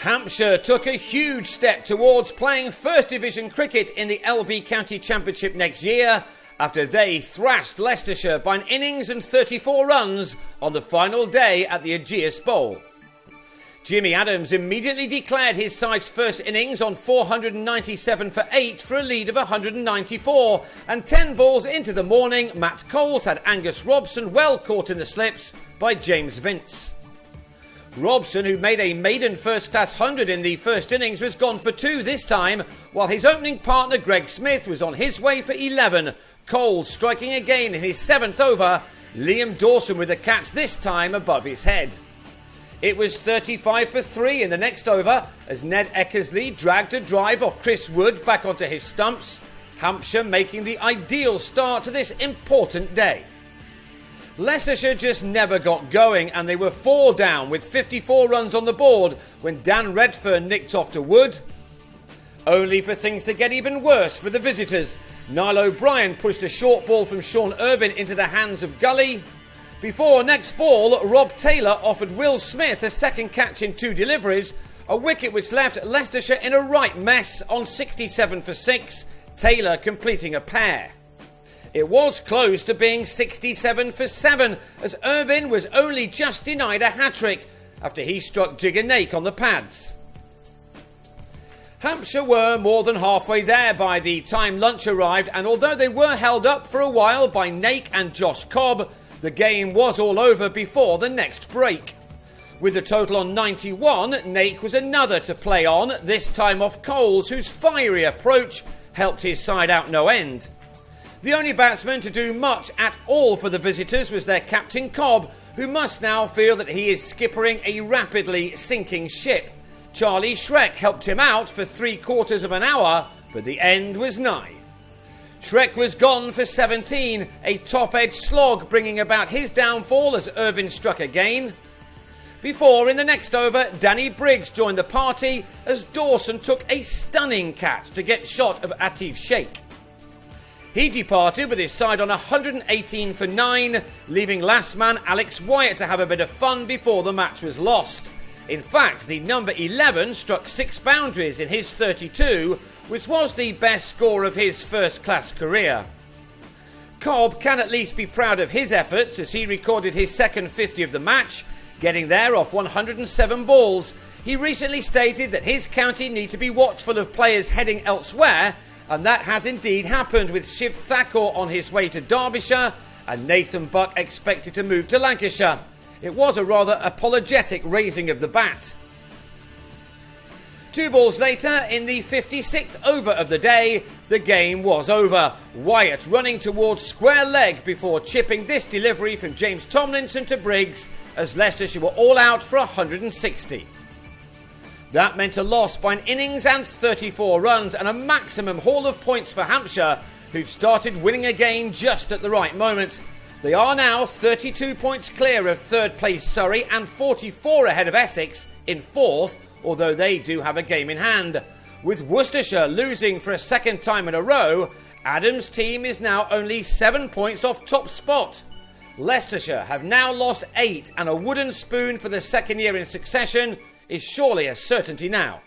Hampshire took a huge step towards playing First Division cricket in the LV County Championship next year after they thrashed Leicestershire by an innings and 34 runs on the final day at the Ageas Bowl. Jimmy Adams immediately declared his side's first innings on 497 for 8 for a lead of 194, and 10 balls into the morning, Matt Coles had Angus Robson well caught in the slips by James Vince. Robson, who made a maiden first-class 100 in the first innings, was gone for 2 this time, while his opening partner Greg Smith was on his way for 11, Coles striking again in his 7th over, Liam Dawson with the catch this time above his head. It was 35 for 3 in the next over as Ned Eckersley dragged a drive off Chris Wood back onto his stumps, Hampshire making the ideal start to this important day. Leicestershire just never got going and they were 4 down with 54 runs on the board when Dan Redfern nicked off to Wood. Only for things to get even worse for the visitors. Niall O'Brien pushed a short ball from Sean Irvine into the hands of Gully. Before next ball, Rob Taylor offered Will Smith a second catch in 2 deliveries, a wicket which left Leicestershire in a right mess on 67 for 6, Taylor completing a pair. It was close to being 67 for 7 as Irvine was only just denied a hat-trick after he struck Jigger Nake on the pads. Hampshire were more than halfway there by the time lunch arrived, and although they were held up for a while by Nake and Josh Cobb, the game was all over before the next break. With the total on 91, Nake was another to play on, this time off Coles, whose fiery approach helped his side out no end. The only batsman to do much at all for the visitors was their captain Cobb, who must now feel that he is skippering a rapidly sinking ship. Charlie Shrek helped him out for 3/4 of an hour, but the end was nigh. Shrek was gone for 17, a top-edge slog bringing about his downfall as Irvine struck again. Before, in the next over, Danny Briggs joined the party as Dawson took a stunning catch to get shot of Atif Sheikh. He departed with his side on 118 for 9, leaving last man Alex Wyatt to have a bit of fun before the match was lost. In fact, the number 11 struck 6 boundaries in his 32, which was the best score of his first-class career. Cobb can at least be proud of his efforts as he recorded his second 50 of the match, getting there off 107 balls. He recently stated that his county need to be watchful of players heading elsewhere, and that has indeed happened with Shiv Thakur on his way to Derbyshire and Nathan Buck expected to move to Lancashire. It was a rather apologetic raising of the bat. 2 balls later, in the 56th over of the day, the game was over. Wyatt running towards square leg before chipping this delivery from James Tomlinson to Briggs as Leicestershire were all out for 160. That meant a loss by an innings and 34 runs and a maximum haul of points for Hampshire, who've started winning again just at the right moment. They are now 32 points clear of third place Surrey and 44 ahead of Essex in 4th, although they do have a game in hand. With Worcestershire losing for a second time in a row, Adams' team is now only 7 points off top spot. Leicestershire have now lost 8 and a wooden spoon for the second year in succession is surely a certainty now.